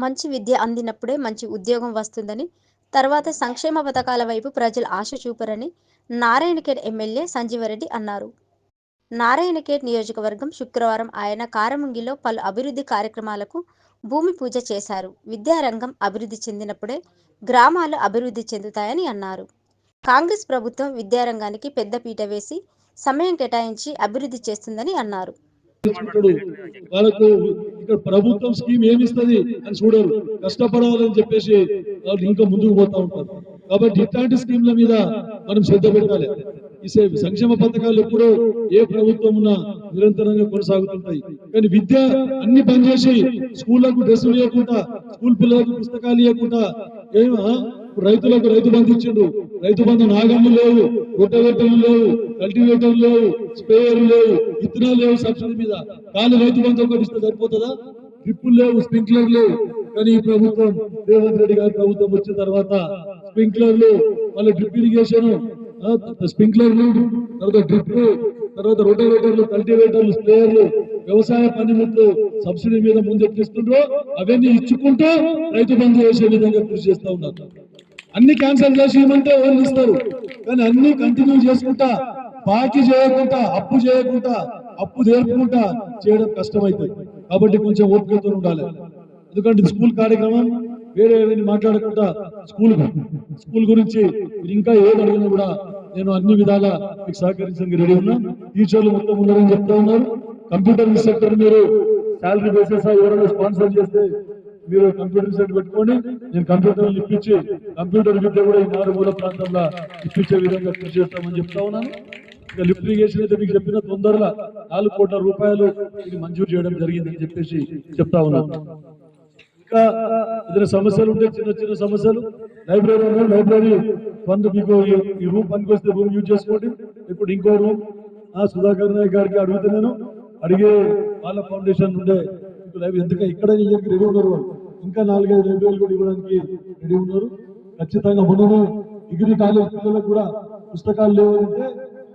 మంచి విద్య అందినప్పుడే మంచి ఉద్యోగం వస్తుందని, తర్వాత సంక్షేమ పథకాల వైపు ప్రజలు ఆశ చూపరని నారాయణఖేడ్ ఎమ్మెల్యే సంజీవరెడ్డి అన్నారు. నారాయణఖేడ్ నియోజకవర్గం శుక్రవారం ఆయన కారమంగిలో పలు అభివృద్ధి కార్యక్రమాలకు భూమి పూజ చేశారు. విద్యారంగం అభివృద్ధి చెందినప్పుడే గ్రామాలు అభివృద్ధి చెందుతాయని అన్నారు. కాంగ్రెస్ ప్రభుత్వం విద్యారంగానికి పెద్దపీట వేసి సమయం కేటాయించి అభివృద్ధి చేస్తుందని అన్నారు. వాళ్ళకు ఇక్కడ ప్రభుత్వం స్కీమ్ ఏమిస్తుంది అని చూడరు, కష్టపడాలని చెప్పేసి వాళ్ళు ఇంకా ముందుకు పోతా ఉంటారు. కాబట్టి ఇట్లాంటి స్కీమ్ల మీద మనం శ్రద్ధ పెట్టాలి. ఈ సంక్షేమ పథకాలు ఎప్పుడూ ఏ ప్రభుత్వం ఉన్నా నిరంతరంగా కొనసాగుతుంటాయి. కానీ విద్య అన్ని పనిచేసి స్కూళ్లకు డ్రెస్సులు ఇవ్వకుండా, స్కూల్ పిల్లలకు పుస్తకాలు ఇవ్వకుండా, రైతులకు రైతు బంధు ఇచ్చిండు. రైతు బంధు నాగన్లు లేవు, రొట్టెవేటర్లు లేవు, కల్టివేటర్లు లేవు, స్ప్రేయర్లు లేవు, విత్తనాలు లేవు. సబ్సిడీ మీద కాలు రైతు బంధు ఒకటి ఇస్తే సరిపోతుందా? డ్రిప్పులు లేవు, స్ప్రింక్లర్ లేవు. కానీ ఈ ప్రభుత్వం, రేవంత్ రెడ్డి గారి ప్రభుత్వం వచ్చిన తర్వాత స్ప్రింక్లర్లు, మళ్ళీ డ్రిప్ ఇరిగేషన్, స్ప్రింక్లర్లు, తర్వాత డ్రిప్, తర్వాత రొట్టెవేటర్లు, కల్టివేటర్లు, స్ప్రేయర్లు, వ్యవసాయ పనిముట్లు సబ్సిడీ మీద ముందెక్కిస్తుండ్రో అవన్నీ ఇచ్చుకుంటూ రైతు బంధు చేసే విధంగా కృషి చేస్తూ ఉన్నారు. అన్ని క్యాన్సల్ చేసి ఇవ్వమంటే వాళ్ళు ఇస్తారు, కానీ అన్ని కంటిన్యూ చేసుకుంటా, బాకీ చేయకుండా, అప్పు చేయకుండా, అప్పు తీర్పుకుంటా చేయడం కష్టమవుతుంది. కాబట్టి కొంచెం ఓపికతో ఉండాలి. ఎందుకంటే స్కూల్ కార్యక్రమం వేరే ఏమైనా మాట్లాడకుండా స్కూల్ గురించి ఇంకా ఏది అడిగినా కూడా నేను అన్ని విధాలా మీకు సహకరించడానికి రెడీ ఉన్నా. టీచర్లు మొత్తం ఉన్నారని చెప్తా ఉన్నారు. కంప్యూటర్ సెక్టర్ మీరు శాలరీ బేసిస్ ఎవరైనా స్పాన్సర్ చేస్తే మీరు కంప్యూటర్ సెట్ పెట్టుకొని నేను కంప్యూటర్ ఇప్పించి కంప్యూటర్ విద్య కూడా ఈ మారుమూల ప్రాంతంలో ఇప్పించే విధంగా కృషి చేస్తామని చెప్తా ఉన్నాను. ఇక లిఫ్ట్ ఇరిగేషన్ అయితే మీకు చెప్పిన తొందరలో 4 కోట్ల రూపాయలు ఇది మంజూరు చేయడం జరిగిందని చెప్పేసి చెప్తా ఉన్నాను. ఇంకా ఏదైనా సమస్యలు ఉంటే చిన్న చిన్న సమస్యలు, లైబ్రరీ ఫండ్ మీకు ఈ రూమ్ పనికి వస్తే రూమ్ యూజ్ చేసుకోండి. ఇప్పుడు ఇంకో రూమ్ సుధాకర్ నాయక్ గారికి అడిగితే నేను అడిగే వాళ్ళ ఫౌండేషన్ ఉండే ఎందుకంటే ఇక్కడ రెడీ ఉన్నారు. వాళ్ళు ఇంకా 4-5 లైబ్రరీలు కూడా ఇవ్వడానికి రెడీ ఉన్నారు. ఖచ్చితంగా మొన్ననే డిగ్రీ కాలేజ్ పిల్లలకు కూడా పుస్తకాలు లేవంటే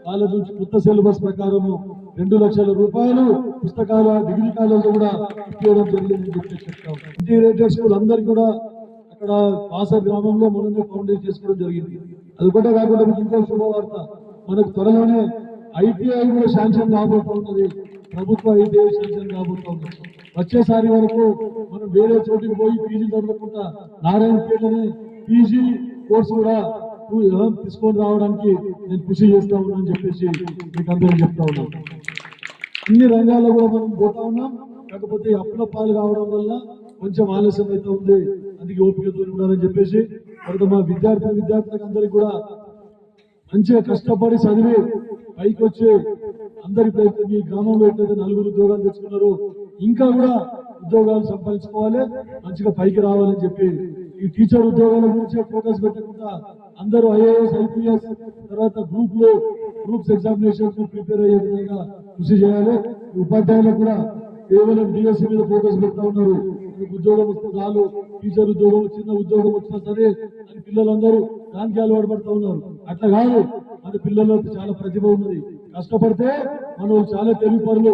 వాళ్ళ నుంచి కొత్త సిలబస్ ప్రకారము 2 లక్షల రూపాయలు పుస్తకాల డిగ్రీ కాలేజ్ కూడా ఇవ్వడం జరిగిందని చెప్పేసి చెప్తాం. ఇంటిగ్రేటెడ్ స్కూల్ అందరికి కూడా అక్కడ పాస గ్రామంలో మొన్ననే ఫౌండేషన్ చేసుకోవడం జరిగింది. అది కూడా కాకుండా మీకు ఇంకో శుభవార్త, మనకు త్వరలోనే ITI కూడా శాంక్షన్ కాబోతున్నది. ప్రభుత్వ ITI శాంక్షన్ కాబోతుంది. వచ్చేసారి వరకు మనం వేరే చోటికి పోయి పీజీ చదవకుండా నారాయణఖేడ్లోనే పీజీ కోర్సు కూడా తీసుకొని రావడానికి నేను కృషి చేస్తా ఉన్నానని చెప్పేసి మీకు అందరూ చెప్తా ఉన్నాను. అన్ని రంగాల్లో కూడా మనం పోతా ఉన్నాం. కాకపోతే అప్పుల పాలు కావడం వల్ల కొంచెం ఆలస్యం అయితే ఉంది. అందుకే ఓపికతో ఉండాలని చెప్పేసి తర్వాత మా విద్యార్థులకు అందరికీ కూడా మంచిగా కష్టపడి చదివి పైకి వచ్చి అందరి ప్రయత్నం, మీ గ్రామంలో ఎట్లయితే 4 ఉద్యోగాలు తెచ్చుకున్నారు ఇంకా కూడా ఉద్యోగాలు సంపాదించుకోవాలి, మంచిగా పైకి రావాలని చెప్పి ఈ టీచర్ ఉద్యోగాల గురించి ఫోకస్ పెట్టకుండా అందరూ IAS IPS తర్వాత గ్రూప్స్ ఎగ్జామినేషన్స్ ప్రిపేర్ అయ్యే విధంగా కృషి చేయాలి. ఉపాధ్యాయులకు కూడా కేవలం DSE మీద ఫోకస్ పెడతా ఉన్నారు. ఉద్యోగం వస్తే చాలు, టీచర్ ఉద్యోగం, చిన్న ఉద్యోగం వచ్చినా సరే అని పిల్లలందరూ దానికి అలవాటు పడుతూ ఉన్నారు. అట్లా కాదు, మన పిల్లల్లో చాలా ప్రతిభ ఉన్నది. కష్టపడితే మనం చాలా తెలివి పరులు.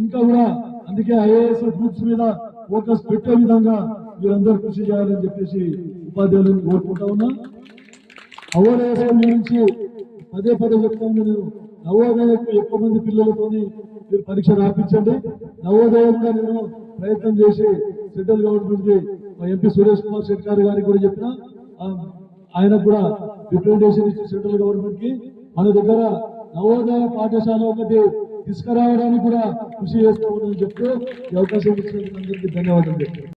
ఇంకా కూడా అందుకే IAS గ్రూప్స్ మీద ఫోకస్ పెట్టే విధంగా మీరందరూ కృషి చేయాలని చెప్పేసి ఉపాధ్యాయులను కోరుకుంటా ఉన్నా. నవోదయ గురించి పదే చెప్తా ఉన్నా నేను. నవోదయకు ఎక్కువ మంది పిల్లలతోని మీరు పరీక్ష రాపించండి. నవోదయం కూడా నేను ప్రయత్నం చేసి సెంట్రల్ గవర్నమెంట్ కి మా MP సురేష్ కుమార్ శెట్కార్ గారికి కూడా చెప్పిన, ఆయనకు కూడా రిప్రజెంటేషన్ ఇచ్చి సెంట్రల్ గవర్నమెంట్ కి మన దగ్గర నవోదయ పాఠశాల ఒకటి తీసుకురావడానికి కూడా కృషి చేస్తూ ఉందని చెప్తూ ఈ అవకాశం ఇచ్చినందుకు అందరికీ ధన్యవాదాలు చెప్తాను.